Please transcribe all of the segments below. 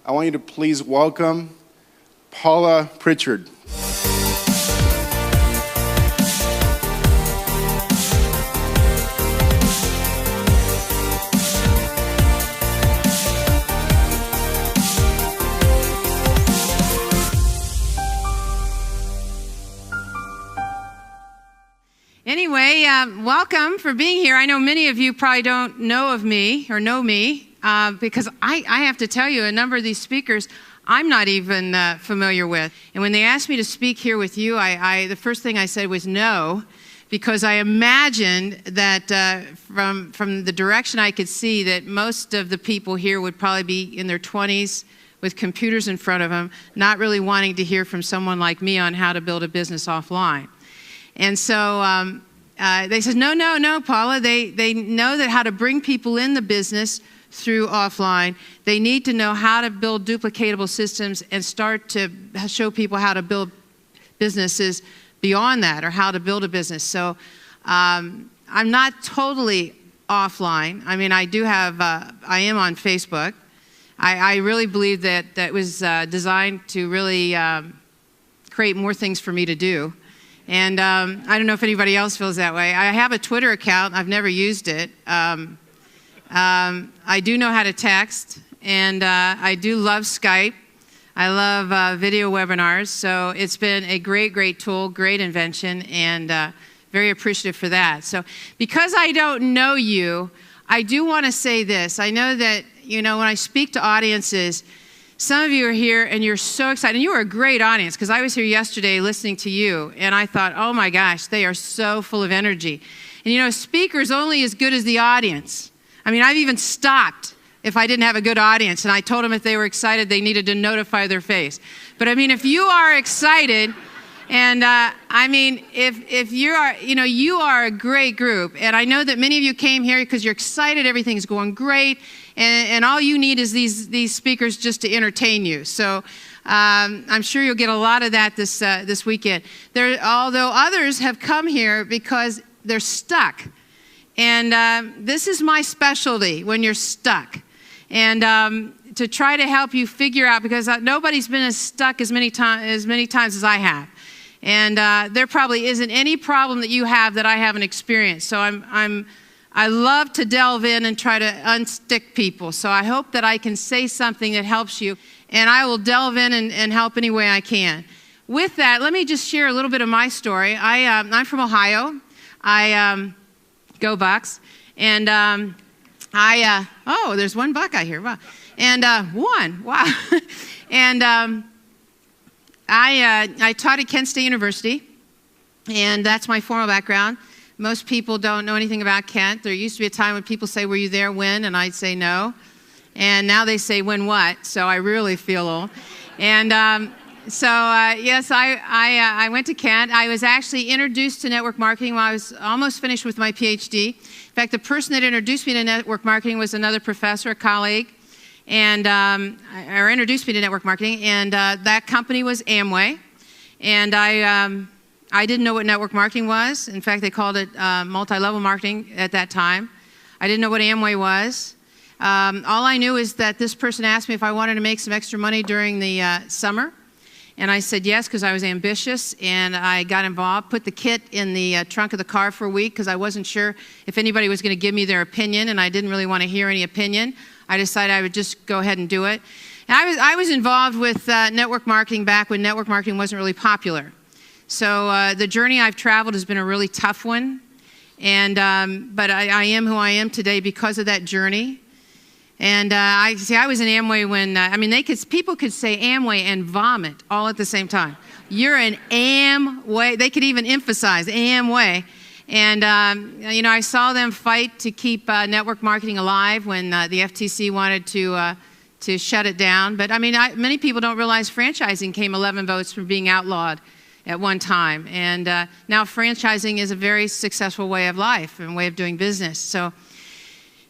I want you to please welcome Paula Pritchard. Anyway, welcome for being here. I know many of you probably don't know of me or know me because I have to tell you, a number of these speakers I'm not even familiar with. And when they asked me to speak here with you, the first thing I said was no, because I imagined that from the direction I could see that most of the people here would probably be in their 20s with computers in front of them, not really wanting to hear from someone like me on how to build a business offline. And so they said, no, Paula. They know that how to bring people in the business through offline. They need to know how to build duplicatable systems and start to show people how to build businesses beyond that, or how to build a business. So I'm not totally offline. I mean, I am on Facebook. I really believe that was designed to really create more things for me to do. And I don't know if anybody else feels that way. I have a Twitter account. I've never used it. I do know how to text, and I do love Skype. I love video webinars. So it's been a great, great tool, great invention, and very appreciative for that. So because I don't know you, I do want to say this. I know that, when I speak to audiences, some of you are here and you're so excited. And you are a great audience, because I was here yesterday listening to you, and I thought, oh my gosh, they are so full of energy. And speakers only as good as the audience. I mean, I've even stopped if I didn't have a good audience, and I told them if they were excited, they needed to notify their face. But I mean, if you are excited, and if you are, you are a great group. And I know that many of you came here because you're excited, everything's going great. And all you need is these speakers just to entertain you. So I'm sure you'll get a lot of that this weekend. Although others have come here because they're stuck. And this is my specialty, when you're stuck. And to try to help you figure out, because nobody's been as stuck as many times as I have. And there probably isn't any problem that you have that I haven't experienced. So I love to delve in and try to unstick people. So I hope that I can say something that helps you, and I will delve in and help any way I can. With that, let me just share a little bit of my story. I'm from Ohio. Go Bucks. And there's one Buckeye here. Wow. And one, wow. And I taught at Kent State University, and that's my formal background. Most people don't know anything about Kent. There used to be a time when people say, were you there when? And I'd say no. And now they say, when what? So I really feel old. And yes, I went to Kent. I was actually introduced to network marketing while I was almost finished with my PhD. In fact, the person that introduced me to network marketing was another professor, a colleague, or introduced me to network marketing. And that company was Amway. And I didn't know what network marketing was. In fact, they called it multi-level marketing at that time. I didn't know what Amway was. All I knew is that this person asked me if I wanted to make some extra money during the summer. And I said yes, because I was ambitious, and I got involved, put the kit in the trunk of the car for a week, because I wasn't sure if anybody was going to give me their opinion, and I didn't really want to hear any opinion. I decided I would just go ahead and do it. And I was involved with network marketing back when network marketing wasn't really popular. So the journey I've traveled has been a really tough one, and but I am who I am today because of that journey. And I was in Amway when people could say Amway and vomit all at the same time. You're an Amway. They could even emphasize Amway. And I saw them fight to keep network marketing alive when the FTC wanted to shut it down. But many people don't realize franchising came 11 votes from being outlawed at one time. And now franchising is a very successful way of life and way of doing business. So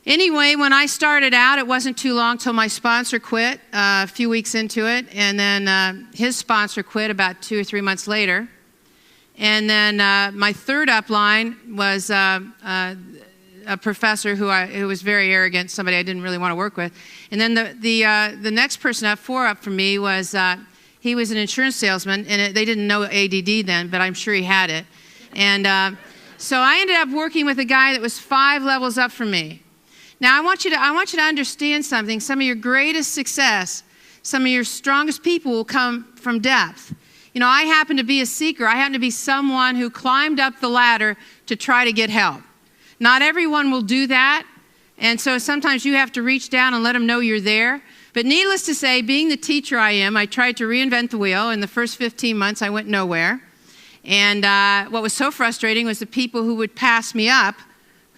anyway, when I started out, it wasn't too long till my sponsor quit a few weeks into it. And then his sponsor quit about 2 or 3 months later. And then my third upline was a professor who was very arrogant, somebody I didn't really want to work with. And then the next person up, 4 up from me, was he was an insurance salesman, and they didn't know ADD then, but I'm sure he had it. And so I ended up working with a guy that was 5 levels up from me. Now I want you to understand something. Some of your greatest success, some of your strongest people will come from depth. You know, I happen to be a seeker. I happen to be someone who climbed up the ladder to try to get help. Not everyone will do that, and so sometimes you have to reach down and let them know you're there. But needless to say, being the teacher I am, I tried to reinvent the wheel. In the first 15 months, I went nowhere. And what was so frustrating was the people who would pass me up,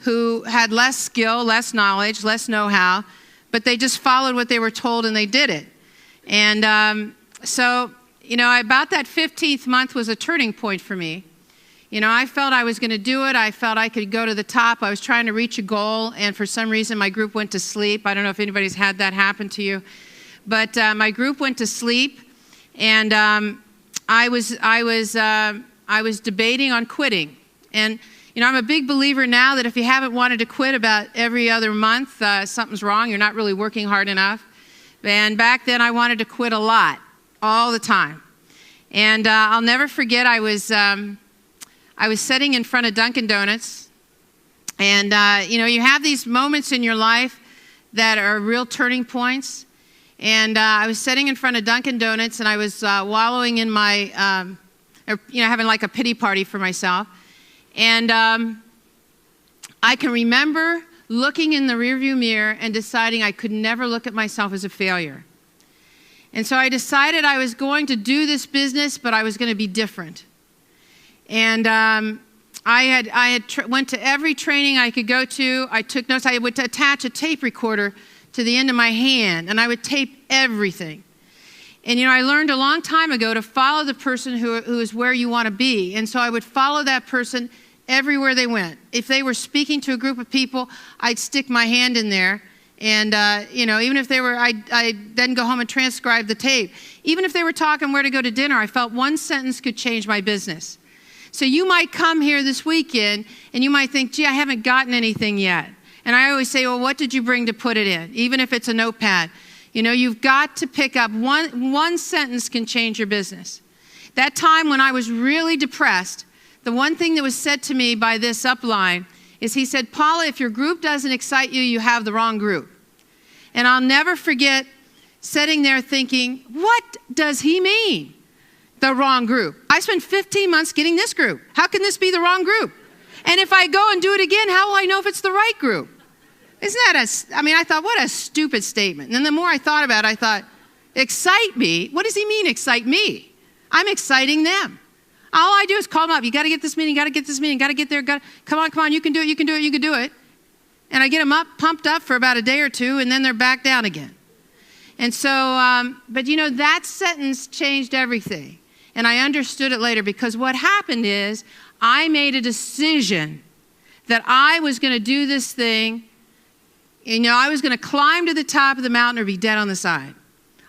who had less skill, less knowledge, less know-how, but they just followed what they were told and they did it. And so, you know, about that 15th month was a turning point for me. You know, I felt I was going to do it. I felt I could go to the top. I was trying to reach a goal, and for some reason my group went to sleep. I don't know if anybody's had that happen to you. But my group went to sleep, and I was debating on quitting. And, you know, I'm a big believer now that if you haven't wanted to quit about every other month, something's wrong. You're not really working hard enough. And back then I wanted to quit a lot, all the time. And I'll never forget, I was sitting in front of Dunkin' Donuts. And, you know, you have these moments in your life that are real turning points. And I was sitting in front of Dunkin' Donuts, and I was wallowing in my, you know, having like a pity party for myself. And I can remember looking in the rearview mirror and deciding I could never look at myself as a failure. And so I decided I was going to do this business, but I was going to be different. And I went to every training I could go to. I took notes. I would attach a tape recorder to the end of my hand, and I would tape everything. And, you know, I learned a long time ago to follow the person who is where you want to be. And so I would follow that person everywhere they went. If they were speaking to a group of people, I'd stick my hand in there. And, you know, even if they were, I'd then go home and transcribe the tape. Even if they were talking where to go to dinner, I felt one sentence could change my business. So you might come here this weekend, and you might think, gee, I haven't gotten anything yet. And I always say, well, what did you bring to put it in? Even if it's a notepad. You know, you've got to pick up one sentence can change your business. That time when I was really depressed, the one thing that was said to me by this upline is he said, Paula, if your group doesn't excite you, you have the wrong group. And I'll never forget sitting there thinking, what does he mean, the wrong group? I spent 15 months getting this group. How can this be the wrong group? And if I go and do it again, how will I know if it's the right group? Isn't that I mean, I thought, what a stupid statement. And then the more I thought about it, I thought, excite me? What does he mean, excite me? I'm exciting them. All I do is call them up. You got to get this meeting, got to get this meeting, got to get there. Come on, you can do it, you can do it, you can do it. And I get them up, pumped up for about a day or two, and then they're back down again. And so, but you know, that sentence changed everything. And I understood it later, because what happened is I made a decision that I was going to do this thing. You know, I was going to climb to the top of the mountain or be dead on the side.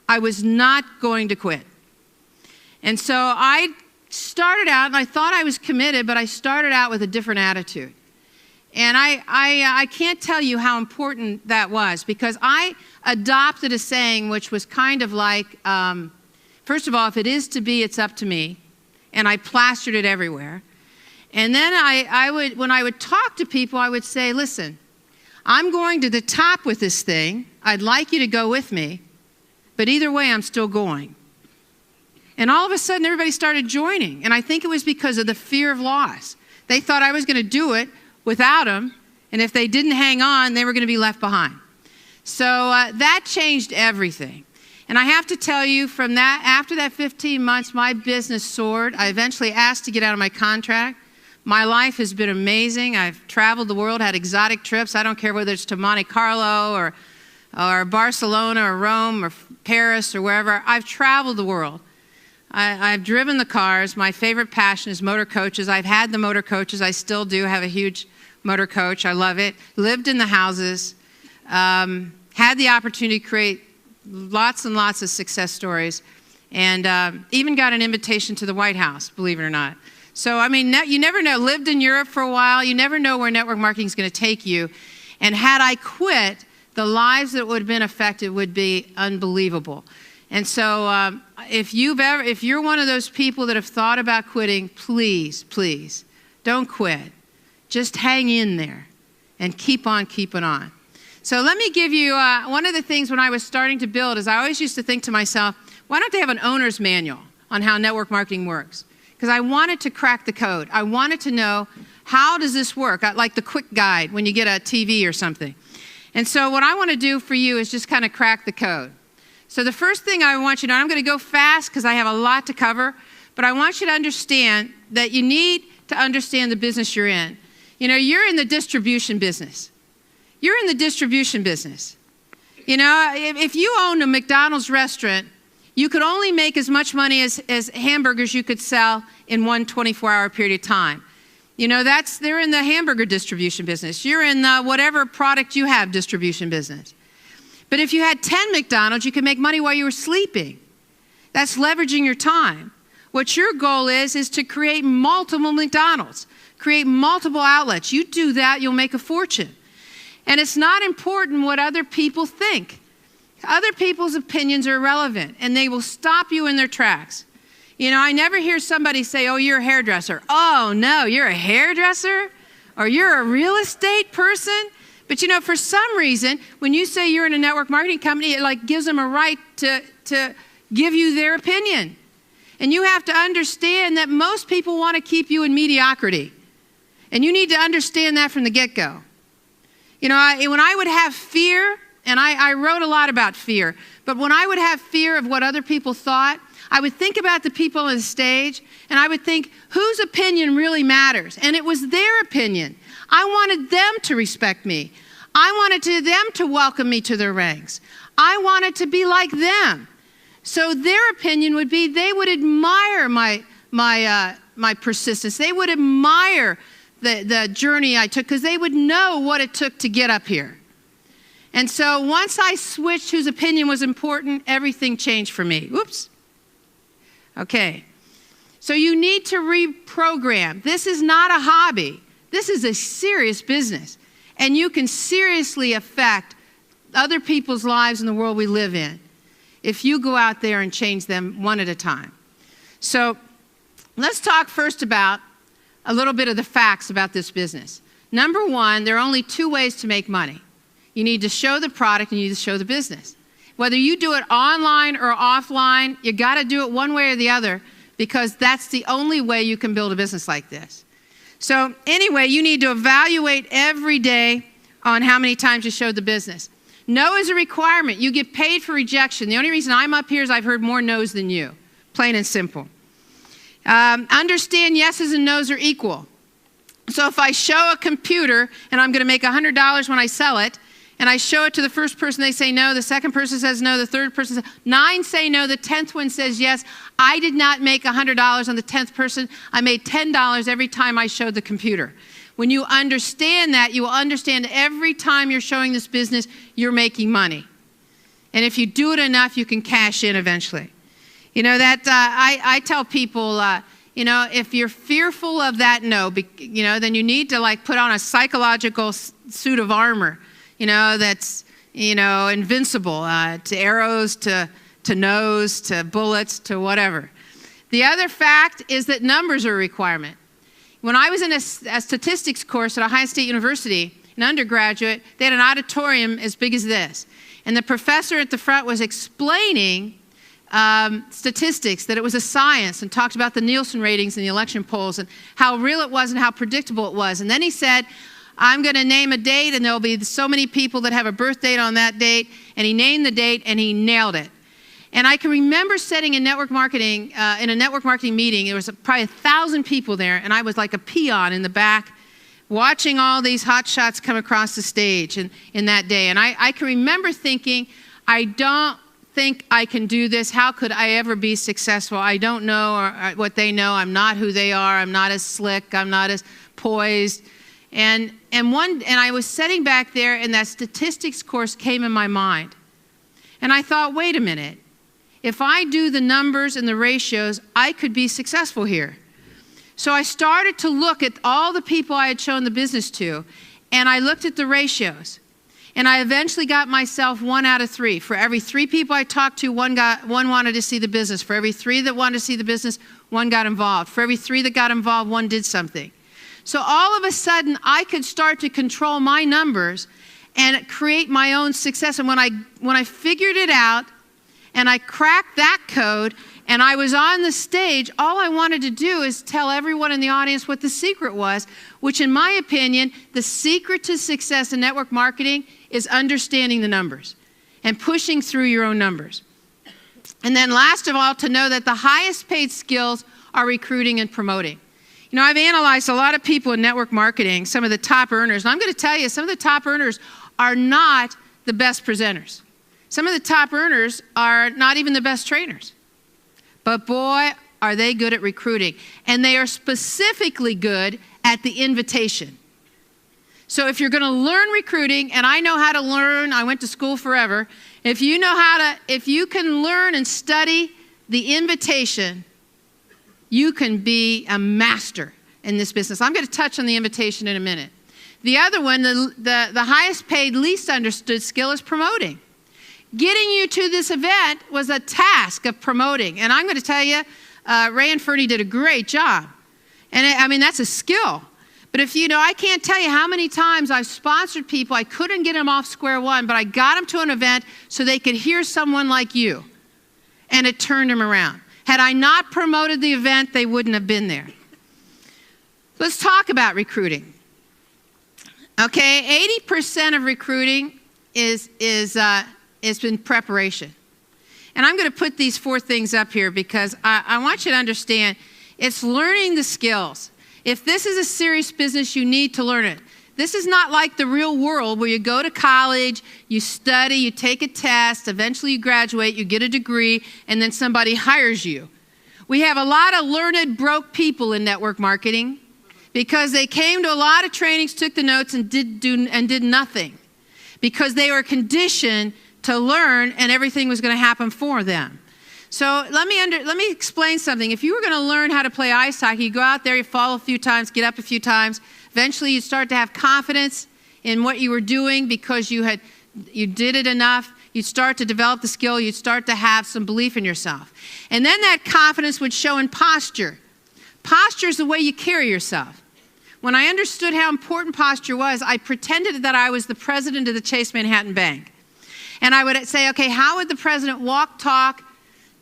I was not going to quit. And so I started out, and I thought I was committed, but I started out with a different attitude. And I can't tell you how important that was, because I adopted a saying which was kind of like, first of all, if it is to be, it's up to me. And I plastered it everywhere. And then when I would talk to people, I would say, listen, I'm going to the top with this thing. I'd like you to go with me. But either way, I'm still going. And all of a sudden, everybody started joining. And I think it was because of the fear of loss. They thought I was going to do it without them. And if they didn't hang on, they were going to be left behind. So that changed everything. And I have to tell you, from that, after that 15 months, my business soared. I eventually asked to get out of my contract. My life has been amazing. I've traveled the world, had exotic trips. I don't care whether it's to Monte Carlo or Barcelona or Rome or Paris or wherever. I've traveled the world. I've driven the cars. My favorite passion is motor coaches. I've had the motor coaches. I still do have a huge motor coach. I love it. Lived in the houses. Had the opportunity to create lots and lots of success stories. And even got an invitation to the White House, believe it or not. So, I mean, you never know. Lived in Europe for a while. You never know where network marketing is going to take you. And had I quit, the lives that would have been affected would be unbelievable. And so if you're one of those people that have thought about quitting, please, please, don't quit. Just hang in there and keep on keeping on. So let me give you one of the things when I was starting to build is I always used to think to myself, why don't they have an owner's manual on how network marketing works? Because I wanted to crack the code. I wanted to know, how does this work? Like the quick guide when you get a TV or something. And so what I want to do for you is just kind of crack the code. So the first thing I want you to know, I'm going to go fast because I have a lot to cover, but I want you to understand that you need to understand the business you're in. You know, you're in the distribution business. You're in the distribution business. You know, if you owned a McDonald's restaurant, you could only make as much money as hamburgers you could sell in one 24-hour period of time. You know, they're in the hamburger distribution business. You're in the whatever product you have distribution business. But if you had 10 McDonald's, you could make money while you were sleeping. That's leveraging your time. What your goal is to create multiple McDonald's, create multiple outlets. You do that, you'll make a fortune. And it's not important what other people think. Other people's opinions are irrelevant, and they will stop you in their tracks. You know, I never hear somebody say, oh, you're a hairdresser. Oh, no, you're a hairdresser? Or you're a real estate person? But, you know, for some reason, when you say you're in a network marketing company, it like gives them a right to give you their opinion. And you have to understand that most people want to keep you in mediocrity. And you need to understand that from the get-go. You know, when I would have fear, and I wrote a lot about fear, but when I would have fear of what other people thought, I would think about the people on the stage, and I would think, whose opinion really matters? And it was their opinion. I wanted them to respect me. I wanted them to welcome me to their ranks. I wanted to be like them. So their opinion would be they would admire my persistence. They would admire the journey I took because they would know what it took to get up here. And so once I switched whose opinion was important, everything changed for me. Whoops. Okay. So you need to reprogram. This is not a hobby. This is a serious business. And you can seriously affect other people's lives in the world we live in if you go out there and change them one at a time. So let's talk first about a little bit of the facts about this business. Number one, there are only two ways to make money. You need to show the product and you need to show the business. Whether you do it online or offline, you got to do it one way or the other because that's the only way you can build a business like this. So anyway, you need to evaluate every day on how many times you showed the business. No is a requirement. You get paid for rejection. The only reason I'm up here is I've heard more no's than you, plain and simple. Understand yeses and no's are equal. So if I show a computer and I'm going to make $100 when I sell it, and I show it to the first person, they say no, the second person says no, the third person says 9 say no, the 10th one says yes. I did not make $100 on the 10th person. I made $10 every time I showed the computer. When you understand that, you will understand every time you're showing this business, you're making money. And if you do it enough, you can cash in eventually. You know, that I tell people, you know, if you're fearful of that no, you know, then you need to like put on a psychological suit of armor. You know, that's, you know, invincible to arrows, to no's, to bullets, to whatever. The other fact is that numbers are a requirement. When I was in a statistics course at Ohio State University, an undergraduate, they had an auditorium as big as this. And the professor at the front was explaining statistics, that it was a science, and talked about the Nielsen ratings and the election polls and how real it was and how predictable it was. And then he said, I'm going to name a date, and there will be so many people that have a birth date on that date. And he named the date, and he nailed it. And I can remember sitting in network marketing, in a network marketing meeting. There was probably 1,000 people there, and I was like a peon in the back, watching all these hot shots come across the stage in that day. And I can remember thinking, I don't think I can do this. How could I ever be successful? I don't know what they know. I'm not who they are. I'm not as slick. I'm not as poised. And I was sitting back there, and that statistics course came in my mind. And I thought, wait a minute. If I do the numbers and the ratios, I could be successful here. So I started to look at all the people I had shown the business to, and I looked at the ratios. And I eventually got myself 1 out of 3. For every 3 people I talked to, one wanted to see the business. For every 3 that wanted to see the business, 1 got involved. For every 3 that got involved, 1 did something. So all of a sudden, I could start to control my numbers and create my own success. And when I figured it out and I cracked that code and I was on the stage, all I wanted to do is tell everyone in the audience what the secret was, which in my opinion, the secret to success in network marketing is understanding the numbers and pushing through your own numbers. And then last of all, to know that the highest paid skills are recruiting and promoting. You know, I've analyzed a lot of people in network marketing, some of the top earners, and I'm going to tell you, some of the top earners are not the best presenters. Some of the top earners are not even the best trainers. But boy, are they good at recruiting. And they are specifically good at the invitation. So if you're going to learn recruiting, and I know how to learn, I went to school forever. If you can learn and study the invitation, you can be a master in this business. I'm going to touch on the invitation in a minute. The other one, the highest paid, least understood skill is promoting. Getting you to this event was a task of promoting. And I'm going to tell you, Ray and Fernie did a great job. And I mean, that's a skill. But if you know, I can't tell you how many times I've sponsored people, I couldn't get them off square one, but I got them to an event so they could hear someone like you. And it turned them around. Had I not promoted the event, they wouldn't have been there. Let's talk about recruiting. Okay, 80% of recruiting is in preparation. And I'm going to put these 4 things up here because I want you to understand it's learning the skills. If this is a serious business, you need to learn it. This is not like the real world where you go to college, you study, you take a test, eventually you graduate, you get a degree, and then somebody hires you. We have a lot of learned, broke people in network marketing because they came to a lot of trainings, took the notes, and did nothing because they were conditioned to learn and everything was going to happen for them. So let me explain something. If you were going to learn how to play ice hockey, you go out there, you fall a few times, get up a few times. Eventually, you start to have confidence in what you were doing because you did it enough. You'd start to develop the skill. You'd start to have some belief in yourself. And then that confidence would show in posture. Posture is the way you carry yourself. When I understood how important posture was, I pretended that I was the president of the Chase Manhattan Bank. And I would say, okay, how would the president walk, talk,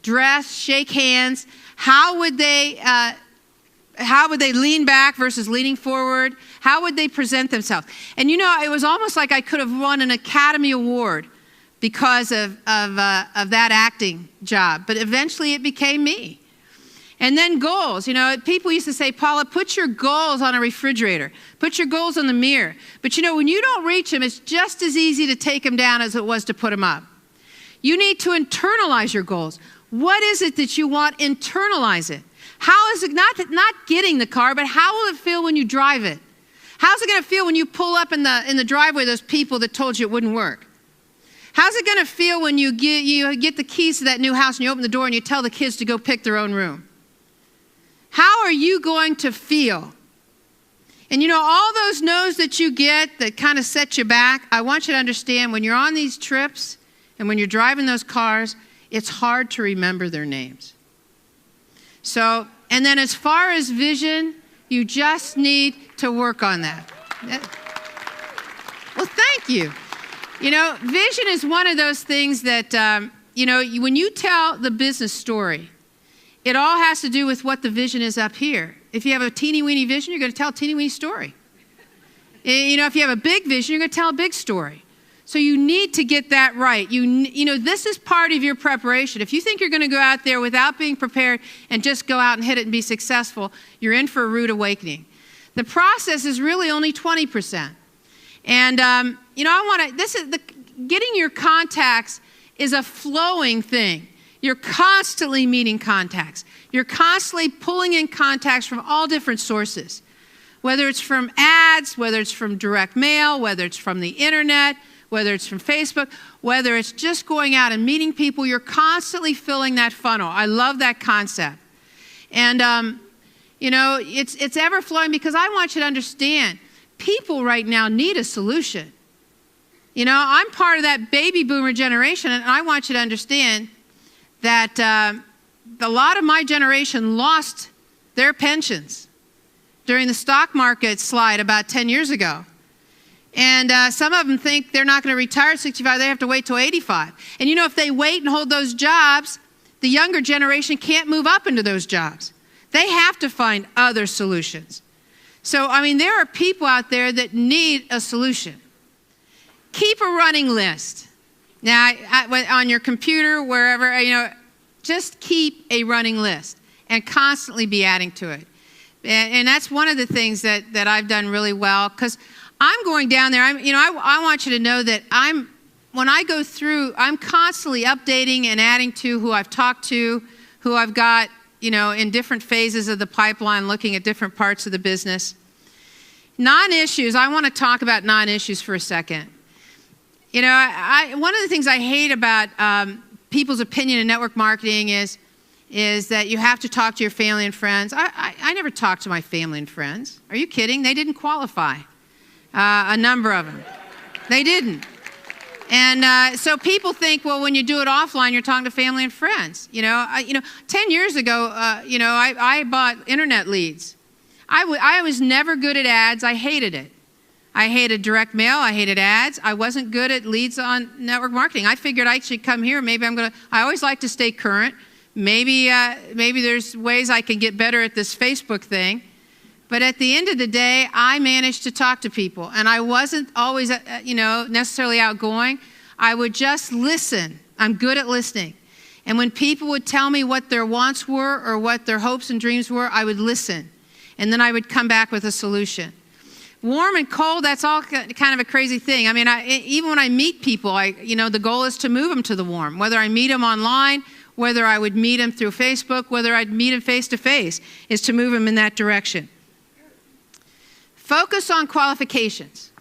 dress, shake hands? How would they lean back versus leaning forward? How would they present themselves? And you know, it was almost like I could have won an Academy Award because of that acting job. But eventually it became me. And then goals. You know, people used to say, Paula, put your goals on a refrigerator. Put your goals on the mirror. But you know, when you don't reach them, it's just as easy to take them down as it was to put them up. You need to internalize your goals. What is it that you want? Internalize it. How is it not getting the car, but how will it feel when you drive it? How's it going to feel when you pull up in the driveway those people that told you it wouldn't work? How's it going to feel when you get the keys to that new house and you open the door and you tell the kids to go pick their own room? How are you going to feel? And you know, all those no's that you get that kind of set you back, I want you to understand when you're on these trips and when you're driving those cars, it's hard to remember their names. So, and then as far as vision, you just need to work on that. Well, thank you. You know, vision is one of those things that, you know, when you tell the business story, it all has to do with what the vision is up here. If you have a teeny-weeny vision, you're going to tell a teeny-weeny story. You know, if you have a big vision, you're going to tell a big story. So you need to get that right. You know, this is part of your preparation. If you think you're going to go out there without being prepared and just go out and hit it and be successful, you're in for a rude awakening. The process is really only 20%. And, you know, getting your contacts is a flowing thing. You're constantly meeting contacts. You're constantly pulling in contacts from all different sources, whether it's from ads, whether it's from direct mail, whether it's from the internet, whether it's from Facebook, whether it's just going out and meeting people. You're constantly filling that funnel. I love that concept. And, You know, it's ever flowing because I want you to understand people right now need a solution. You know, I'm part of that baby boomer generation, and I want you to understand that a lot of my generation lost their pensions during the stock market slide about 10 years ago. And some of them think they're not going to retire at 65, they have to wait till 85. And you know, if they wait and hold those jobs, the younger generation can't move up into those jobs. They have to find other solutions. So, I mean, there are people out there that need a solution. Keep a running list. Now, on your computer, wherever, you know, just keep a running list and constantly be adding to it. And that's one of the things that I've done really well, because I'm going down there. I want you to know that when I go through, I'm constantly updating and adding to who I've talked to, who I've got, you know, in different phases of the pipeline, looking at different parts of the business. Non-issues, I want to talk about non-issues for a second. You know, one of the things I hate about people's opinion in network marketing is that you have to talk to your family and friends. I never talked to my family and friends. Are you kidding? They didn't qualify, a number of them. They didn't. And so people think, well, when you do it offline, you're talking to family and friends. You know, 10 years ago, I bought internet leads. I was never good at ads. I hated it. I hated direct mail. I hated ads. I wasn't good at leads on network marketing. I figured I should come here. Maybe I always like to stay current. Maybe there's ways I can get better at this Facebook thing. But at the end of the day, I managed to talk to people. And I wasn't always, necessarily outgoing. I would just listen. I'm good at listening. And when people would tell me what their wants were or what their hopes and dreams were, I would listen. And then I would come back with a solution. Warm and cold, that's all kind of a crazy thing. I mean, even when I meet people, the goal is to move them to the warm. Whether I meet them online, whether I would meet them through Facebook, whether I'd meet them face-to-face, is to move them in that direction. Focus on qualifications.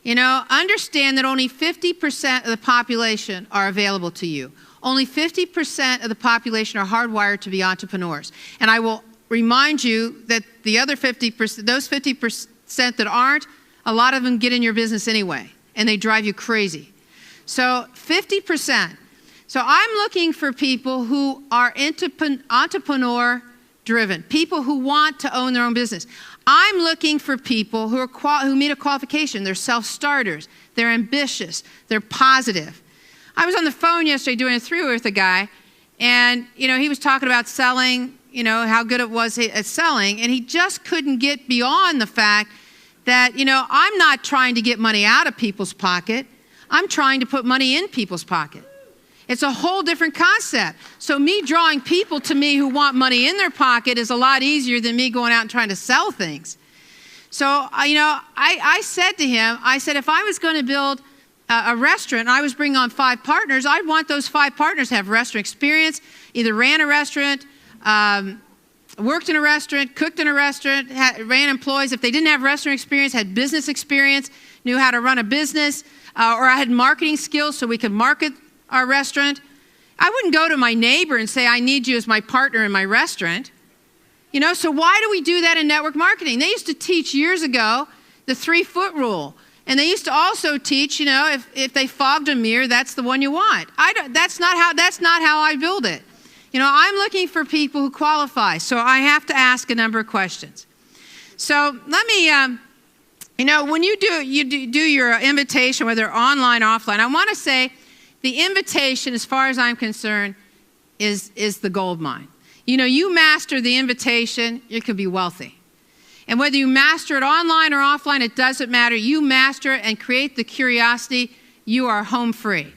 You know, understand that only 50% of the population are available to you. Only 50% of the population are hardwired to be entrepreneurs. And I will remind you that the other 50%, those 50% that aren't, a lot of them get in your business anyway, and they drive you crazy. So 50%. So I'm looking for people who are entrepreneur-driven, people who want to own their own business. I'm looking for people who meet a qualification. They're self-starters. They're ambitious. They're positive. I was on the phone yesterday doing a three-way with a guy, and he was talking about selling, how good it was at selling, and he just couldn't get beyond the fact that, I'm not trying to get money out of people's pocket. I'm trying to put money in people's pocket. It's a whole different concept. So me drawing people to me who want money in their pocket is a lot easier than me going out and trying to sell things. So, I said to him, if I was going to build a restaurant and I was bringing on 5 partners, I'd want those 5 partners to have restaurant experience, either ran a restaurant, worked in a restaurant, cooked in a restaurant, ran employees. If they didn't have restaurant experience, had business experience, knew how to run a business, or I had marketing skills so we could market our restaurant. I wouldn't go to my neighbor and say, I need you as my partner in my restaurant. So why do we do that in network marketing? They used to teach years ago the 3-foot rule. And they used to also teach, if they fogged a mirror, that's the one you want. That's not how I build it. I'm looking for people who qualify. So I have to ask a number of questions. So let me, when you do your invitation, whether online or offline, I want to say, the invitation, as far as I'm concerned, is the gold mine. You master the invitation, you could be wealthy. And whether you master it online or offline, it doesn't matter. You master it and create the curiosity, you are home free.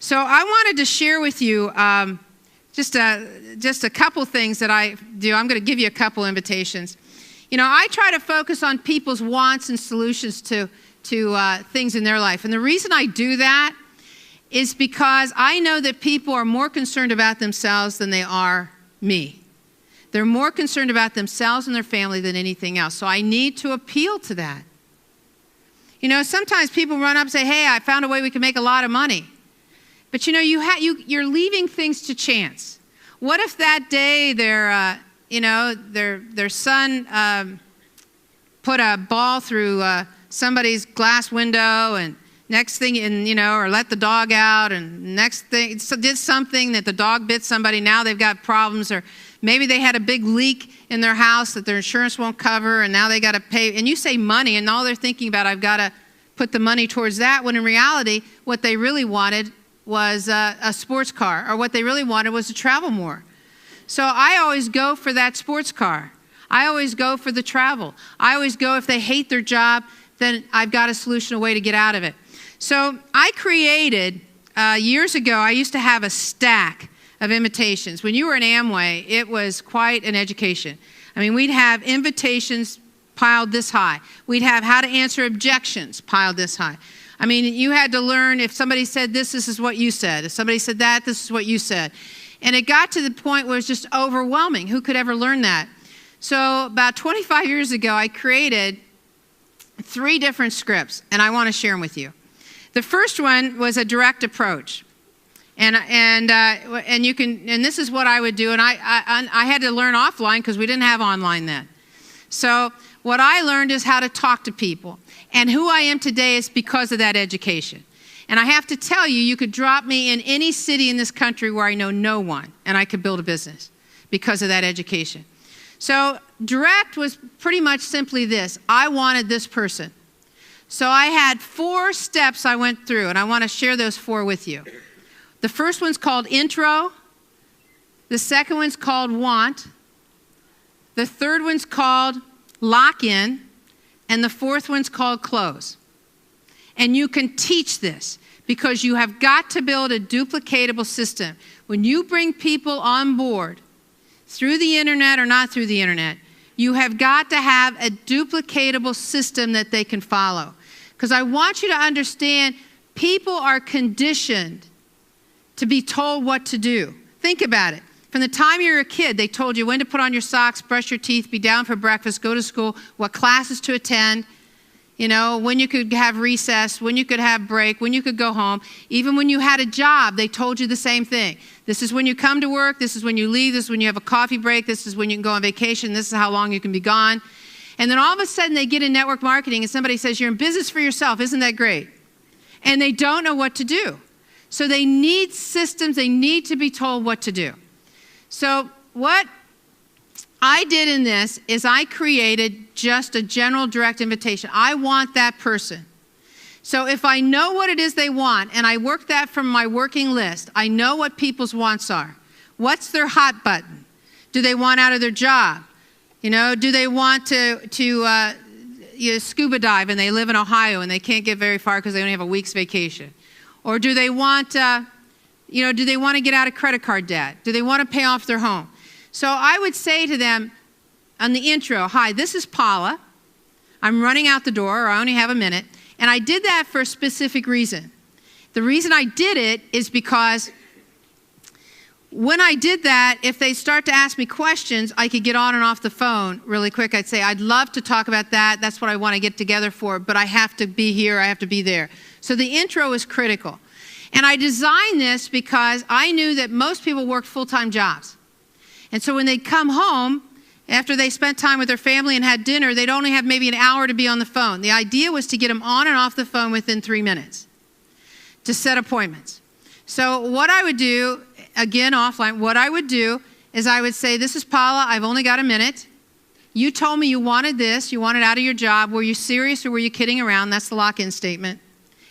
So I wanted to share with you just a couple things that I do. I'm going to give you a couple invitations. I try to focus on people's wants and solutions to things in their life. And the reason I do that is because I know that people are more concerned about themselves than they are me. They're more concerned about themselves and their family than anything else. So I need to appeal to that. Sometimes people run up and say, hey, I found a way we can make a lot of money. But you're leaving things to chance. What if that day they're their son put a ball through somebody's glass window, and next thing, or let the dog out, and next thing, did something that the dog bit somebody. Now they've got problems, or maybe they had a big leak in their house that their insurance won't cover, and now they got to pay. And you say money, and all they're thinking about, I've got to put the money towards that, when in reality, what they really wanted was a sports car, or what they really wanted was to travel more. So I always go for that sports car. I always go for the travel. I always go, if they hate their job, then I've got a solution, a way to get out of it. So I created, years ago, I used to have a stack of invitations. When you were in Amway, it was quite an education. I mean, we'd have invitations piled this high. We'd have how to answer objections piled this high. I mean, you had to learn, if somebody said this is what you said. If somebody said that, this is what you said. And it got to the point where it's just overwhelming. Who could ever learn that? So about 25 years ago, I created 3 different scripts, and I want to share them with you. The first one was a direct approach. And this is what I would do, and I had to learn offline because we didn't have online then. So what I learned is how to talk to people. And who I am today is because of that education. And I have to tell you, you could drop me in any city in this country where I know no one, and I could build a business because of that education. So direct was pretty much simply this. I wanted this person. So I had 4 steps I went through, and I want to share those 4 with you. The first one's called intro. The second one's called want. The third one's called lock in. And the fourth one's called close. And you can teach this because you have got to build a duplicatable system. When you bring people on board through the internet or not through the internet, you have got to have a duplicatable system that they can follow. Because I want you to understand, people are conditioned to be told what to do. Think about it. From the time you're a kid, they told you when to put on your socks, brush your teeth, be down for breakfast, go to school, what classes to attend, when you could have recess, when you could have break, when you could go home. Even when you had a job, they told you the same thing. This is when you come to work, this is when you leave, this is when you have a coffee break, this is when you can go on vacation, this is how long you can be gone. And then all of a sudden they get in network marketing and somebody says, you're in business for yourself, isn't that great? And they don't know what to do. So they need systems, they need to be told what to do. So what I did in this is I created just a general direct invitation. I want that person. So if I know what it is they want, and I work that from my working list, I know what people's wants are. What's their hot button? Do they want out of their job? Do they want to scuba dive and they live in Ohio and they can't get very far because they only have a week's vacation? Or do they want, do they want to get out of credit card debt? Do they want to pay off their home? So I would say to them on the intro, hi, this is Paula. I'm running out the door, or I only have a minute. And I did that for a specific reason. The reason I did it is because when I did that, if they start to ask me questions, I could get on and off the phone really quick. I'd say, I'd love to talk about that. That's what I want to get together for, but I have to be here, I have to be there. So the intro is critical. And I designed this because I knew that most people worked full-time jobs. And so when they'd come home, after they spent time with their family and had dinner, they'd only have maybe an hour to be on the phone. The idea was to get them on and off the phone within 3 minutes, to set appointments. So what I would do, again offline, what I would do is I would say, this is Paula, I've only got a minute. You told me you wanted this, you wanted out of your job. Were you serious or were you kidding around? That's the lock-in statement.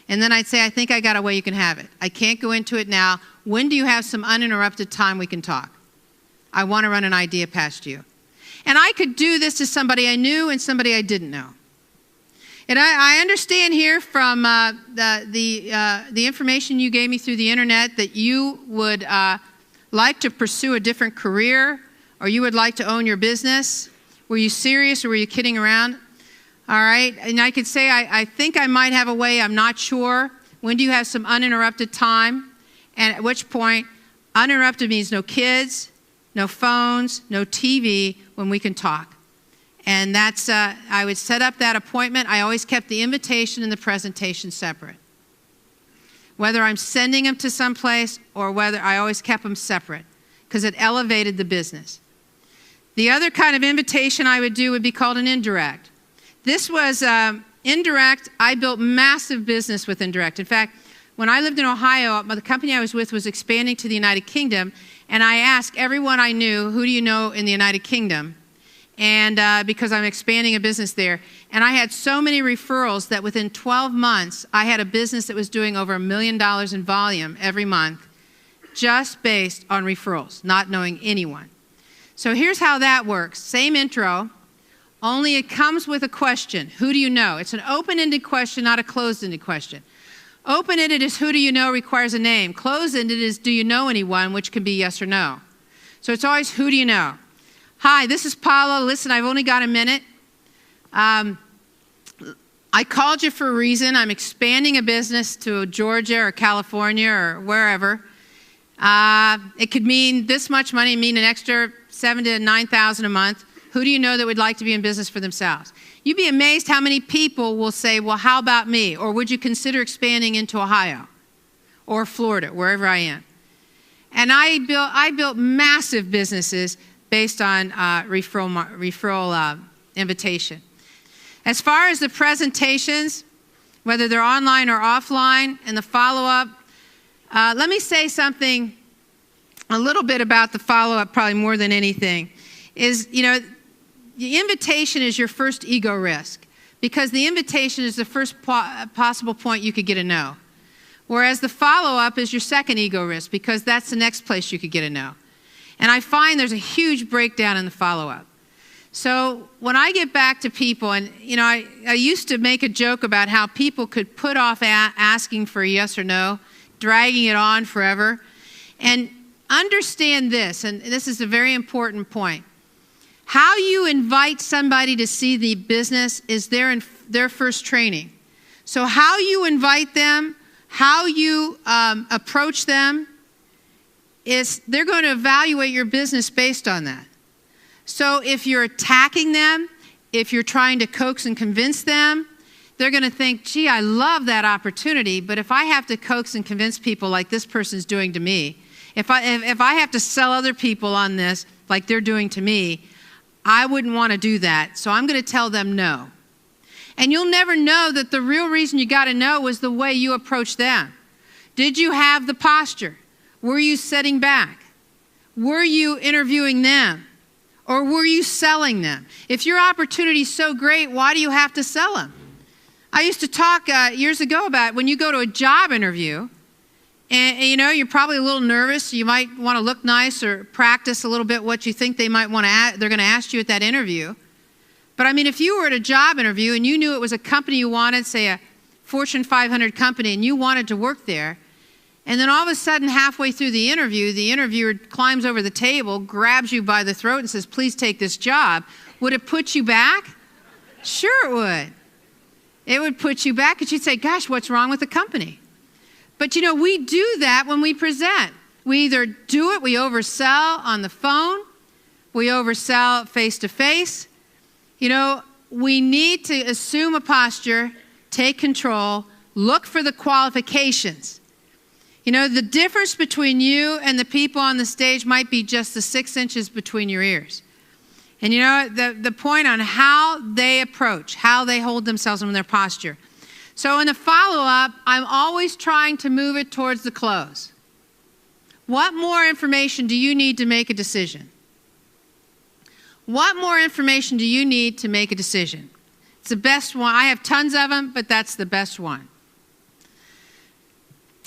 And then I'd say, I think I got a way you can have it. I can't go into it now. When do you have some uninterrupted time we can talk? I want to run an idea past you. And I could do this to somebody I knew and somebody I didn't know. And I understand here from the information you gave me through the internet that you would like to pursue a different career, or you would like to own your business. Were you serious or were you kidding around? All right, and I could say, I think I might have a way, I'm not sure. When do you have some uninterrupted time? And at which point, uninterrupted means no kids, no phones, no TV, when we can talk. And that's, I would set up that appointment. I always kept the invitation and the presentation separate. Whether I'm sending them to someplace or whether I always kept them separate because it elevated the business. The other kind of invitation I would do would be called an indirect. This was indirect. I built massive business with indirect. In fact, when I lived in Ohio, the company I was with was expanding to the United Kingdom, and I asked everyone I knew, who do you know in the United Kingdom? And because I'm expanding a business there. And I had so many referrals that within 12 months, I had a business that was doing over $1 million in volume every month, just based on referrals, not knowing anyone. So here's how that works. Same intro, only it comes with a question. Who do you know? It's an open-ended question, not a closed-ended question. Open-ended is who do you know requires a name. Closed-ended is do you know anyone, which can be yes or no. So it's always who do you know. Hi, this is Paula. Listen, I've only got a minute. I called you for a reason. I'm expanding a business to Georgia or California or wherever. It could mean this much money, mean an extra $7,000 to $9,000 a month. Who do you know that would like to be in business for themselves? You'd be amazed how many people will say, well, how about me? Or would you consider expanding into Ohio or Florida, wherever I am? And I built massive businesses based on referral invitation. As far as the presentations, whether they're online or offline, and the follow-up, let me say something a little bit about the follow-up, probably more than anything, is, you know, the invitation is your first ego risk, because the invitation is the first possible point you could get a no. Whereas the follow-up is your second ego risk, because that's the next place you could get a no. And I find there's a huge breakdown in the follow-up. So when I get back to people, and you know, I used to make a joke about how people could put off asking for a yes or no, dragging it on forever. And understand this, and this is a very important point. How you invite somebody to see the business is their first training. So how you invite them, how you approach them, is they're going to evaluate your business based on that. So if you're attacking them, if you're trying to coax and convince them, they're going to think, gee, I love that opportunity, but if I have to coax and convince people like this person's doing to me, if I have to sell other people on this like they're doing to me, I wouldn't want to do that, so I'm going to tell them no. And you'll never know that the real reason you got to know was the way you approach them. Did you have the posture? Were you sitting back? Were you interviewing them? Or were you selling them? If your opportunity is so great, why do you have to sell them? I used to talk years ago about when you go to a job interview, and you know, you're probably a little nervous. You might want to look nice or practice a little bit what you think they might want to they're going to ask you at that interview. But I mean, if you were at a job interview and you knew it was a company you wanted, say a Fortune 500 company, and you wanted to work there, and then all of a sudden, halfway through the interviewer climbs over the table, grabs you by the throat and says, please take this job, would it put you back? Sure it would. It would put you back, because you'd say, gosh, what's wrong with the company? But you know, we do that when we present. We either do it, we oversell on the phone, we oversell face-to-face. You know, we need to assume a posture, take control, look for the qualifications. You know, the difference between you and the people on the stage might be just the 6 inches between your ears. And you know, the point on how they approach, how they hold themselves in their posture. So in the follow-up, I'm always trying to move it towards the close. What more information do you need to make a decision? What more information do you need to make a decision? It's the best one. I have tons of them, but that's the best one.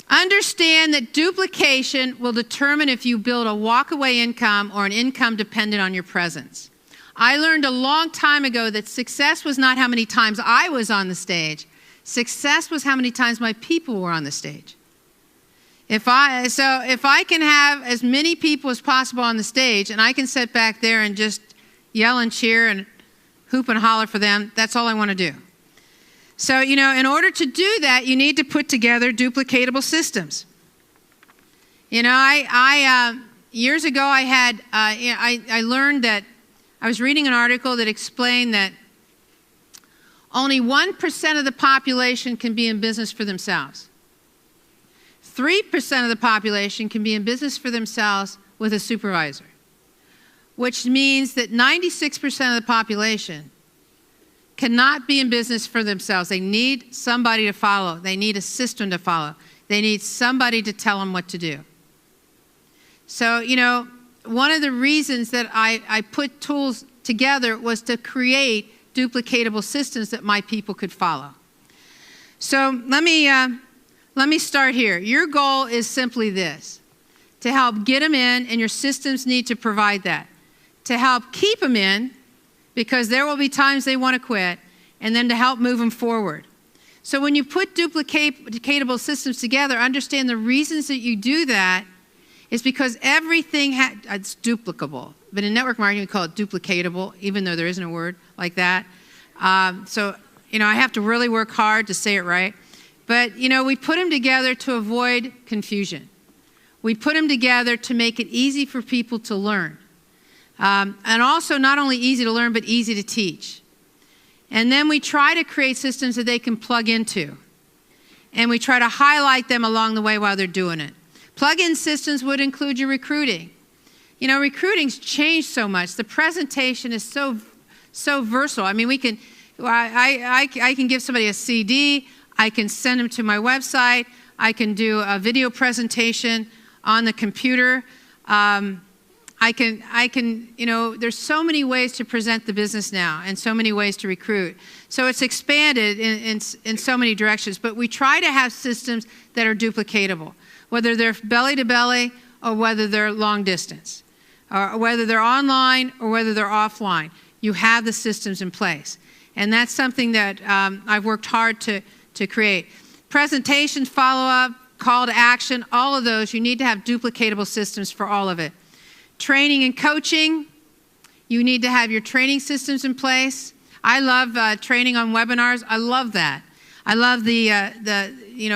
Understand that duplication will determine if you build a walk-away income or an income dependent on your presence. I learned a long time ago that success was not how many times I was on the stage. Success was how many times my people were on the stage. If I can have as many people as possible on the stage, and I can sit back there and just yell and cheer and hoop and holler for them, that's all I want to do. So, you know, in order to do that, you need to put together duplicatable systems. You know, years ago I learned that I was reading an article that explained that only 1% of the population can be in business for themselves. 3% of the population can be in business for themselves with a supervisor. which means that 96% of the population cannot be in business for themselves. They need somebody to follow. They need a system to follow. They need somebody to tell them what to do. So, one of the reasons that I put tools together was to create duplicatable systems that my people could follow. So let me start here. Your goal is simply this: to help get them in, and your systems need to provide that. To help keep them in, because there will be times they want to quit, and then to help move them forward. So when you put duplicatable systems together, understand the reasons that you do that is because everything it's duplicable. But in network marketing, we call it duplicatable, even though there isn't a word like that. So I have to really work hard to say it right. But, we put them together to avoid confusion. We put them together to make it easy for people to learn. And also not only easy to learn, but easy to teach. And then we try to create systems that they can plug into. And we try to highlight them along the way while they're doing it. Plug-in systems would include your recruiting. Recruiting's changed so much. The presentation is so versatile. I mean, I can give somebody a CD. I can send them to my website. I can do a video presentation on the computer. There's so many ways to present the business now and so many ways to recruit. So it's expanded in so many directions. But we try to have systems that are duplicatable, whether they're belly to belly or whether they're long distance, or whether they're online or whether they're offline. You have the systems in place. And that's something that I've worked hard to create. Presentation, follow-up, call to action, all of those, you need to have duplicatable systems for all of it. Training and coaching, you need to have your training systems in place. I love training on webinars. I love that. I love the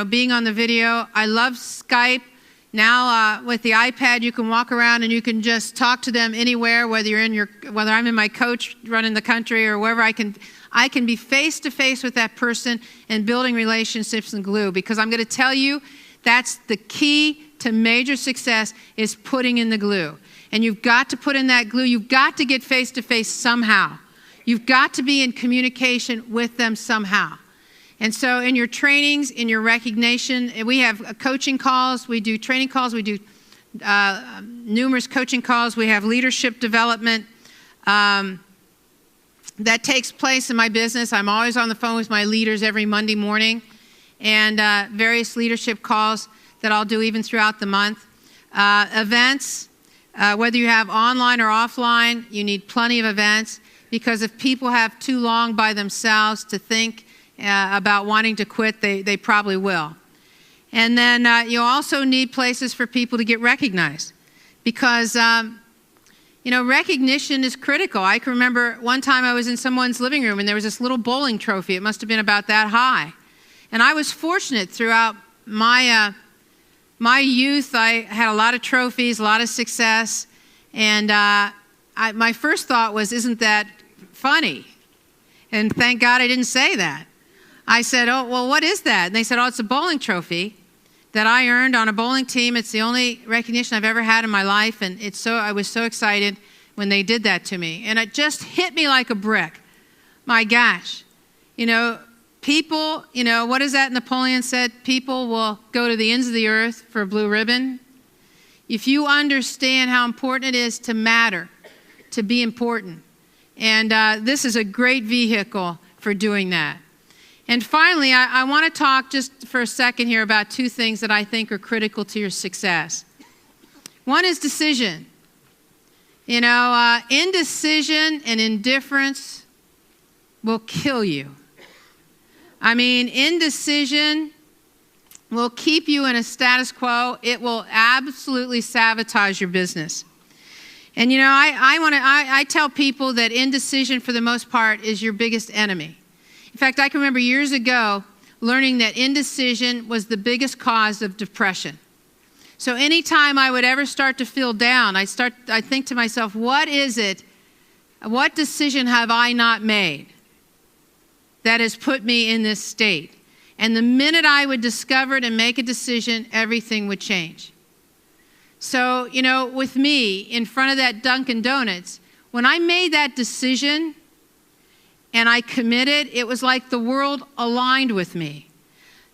being on the video. I love Skype. Now with the iPad, you can walk around and you can just talk to them anywhere, whether I'm in my coach running the country or wherever. I can be face to face with that person and building relationships and glue, because I'm going to tell you that's the key to major success, is putting in the glue. And you've got to put in that glue. You've got to get face to face somehow. You've got to be in communication with them somehow. And so in your trainings, in your recognition, we have coaching calls, we do training calls, we do numerous coaching calls, we have leadership development that takes place in my business. I'm always on the phone with my leaders every Monday morning, and various leadership calls that I'll do even throughout the month. Events, whether you have online or offline, you need plenty of events, because if people have too long by themselves to think about wanting to quit, they probably will. And then you also need places for people to get recognized, because recognition is critical. I can remember one time I was in someone's living room and there was this little bowling trophy. It must have been about that high. And I was fortunate throughout my youth. I had a lot of trophies, a lot of success. And my first thought was, isn't that funny? And thank God I didn't say that. I said, oh, well, what is that? And they said, oh, it's a bowling trophy that I earned on a bowling team. It's the only recognition I've ever had in my life. And I was so excited when they did that to me. And it just hit me like a brick. My gosh. People, what is that Napoleon said? People will go to the ends of the earth for a blue ribbon. If you understand how important it is to matter, to be important. And this is a great vehicle for doing that. And finally, I want to talk just for a second here about two things that I think are critical to your success. One is decision. Indecision and indifference will kill you. I mean, indecision will keep you in a status quo. It will absolutely sabotage your business. And I tell people that indecision, for the most part, is your biggest enemy. In fact, I can remember years ago learning that indecision was the biggest cause of depression. So anytime I would ever start to feel down, I think to myself, what is it? What decision have I not made that has put me in this state? And the minute I would discover it and make a decision, everything would change. So, you know, with me in front of that Dunkin' Donuts, when I made that decision and I committed, it was like the world aligned with me.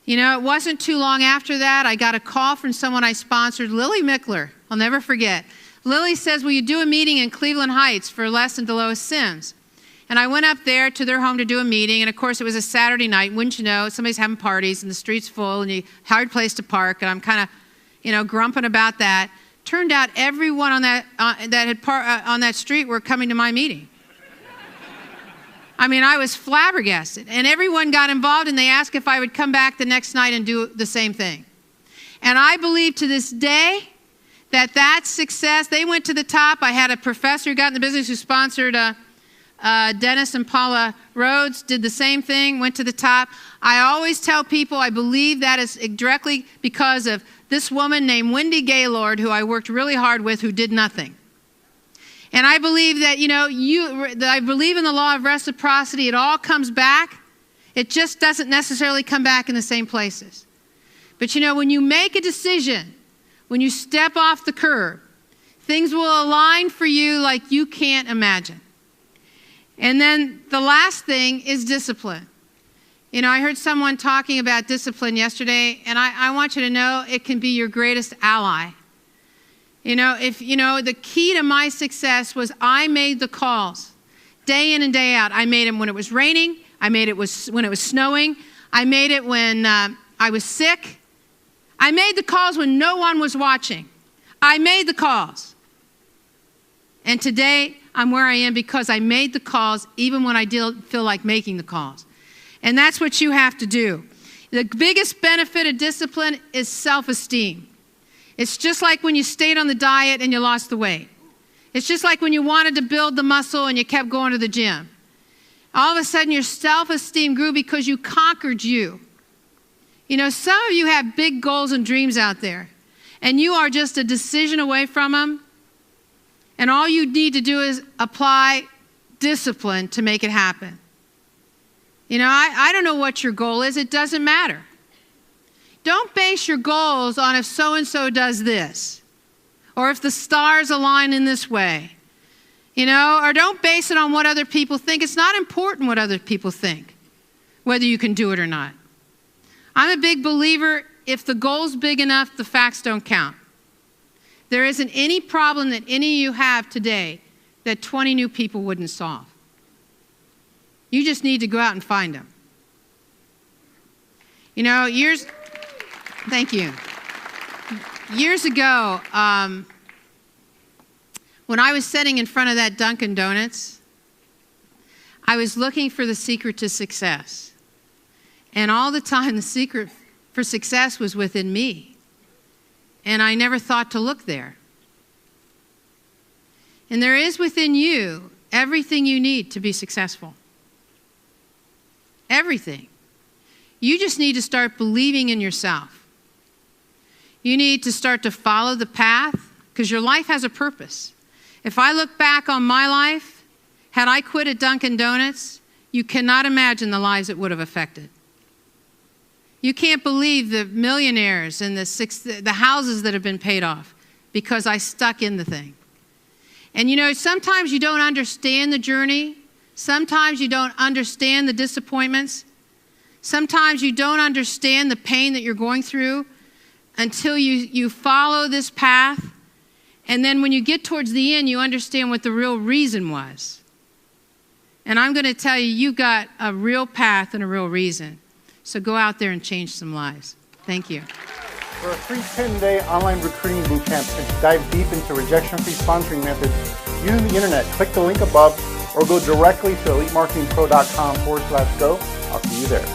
You know, it wasn't too long after that, I got a call from someone I sponsored, Lily Mickler. I'll never forget. Lily says, will you do a meeting in Cleveland Heights for Les and Delois Sims? And I went up there to their home to do a meeting, and of course it was a Saturday night. Wouldn't you know, somebody's having parties and the street's full and hard place to park, and I'm kind of, you know, grumping about that. Turned out everyone on that street were coming to my meeting. I mean, I was flabbergasted. And everyone got involved, and they asked if I would come back the next night and do the same thing. And I believe to this day that success, they went to the top. I had a professor who got in the business who sponsored Dennis and Paula Rhodes, did the same thing, went to the top. I always tell people I believe that is directly because of this woman named Wendy Gaylord, who I worked really hard with, who did nothing. And I believe that, you know, I believe in the law of reciprocity. It all comes back. It just doesn't necessarily come back in the same places. But, you know, when you make a decision, when you step off the curb, things will align for you like you can't imagine. And then the last thing is discipline. You know, I heard someone talking about discipline yesterday, and I want you to know it can be your greatest ally. You know, the key to my success was I made the calls day in and day out. I made them when it was raining. I made it when it was snowing. I made it when I was sick. I made the calls when no one was watching. I made the calls. And today, I'm where I am because I made the calls even when I didn't feel like making the calls. And that's what you have to do. The biggest benefit of discipline is self-esteem. It's just like when you stayed on the diet and you lost the weight. It's just like when you wanted to build the muscle and you kept going to the gym. All of a sudden, your self-esteem grew because you conquered you. You know, some of you have big goals and dreams out there, and you are just a decision away from them. And all you need to do is apply discipline to make it happen. You know, I don't know what your goal is. It doesn't matter. Don't base your goals on if so-and-so does this, or if the stars align in this way. You know, or don't base it on what other people think. It's not important what other people think, whether you can do it or not. I'm a big believer, if the goal's big enough, the facts don't count. There isn't any problem that any of you have today that 20 new people wouldn't solve. You just need to go out and find them. You know, thank you. Years ago, when I was sitting in front of that Dunkin' Donuts, I was looking for the secret to success. And all the time, the secret for success was within me. And I never thought to look there. And there is within you everything you need to be successful. Everything. You just need to start believing in yourself. You need to start to follow the path, because your life has a purpose. If I look back on my life, had I quit at Dunkin' Donuts, you cannot imagine the lives it would have affected. You can't believe the millionaires and the houses that have been paid off because I stuck in the thing. And you know, sometimes you don't understand the journey. Sometimes you don't understand the disappointments. Sometimes you don't understand the pain that you're going through until you follow this path. And then when you get towards the end, you understand what the real reason was. And I'm going to tell you, you got a real path and a real reason. So go out there and change some lives. Thank you. For a free 10-day online recruiting bootcamp and to dive deep into rejection-free sponsoring methods using the internet, click the link above or go directly to elitemarketingpro.com/go. I'll see you there.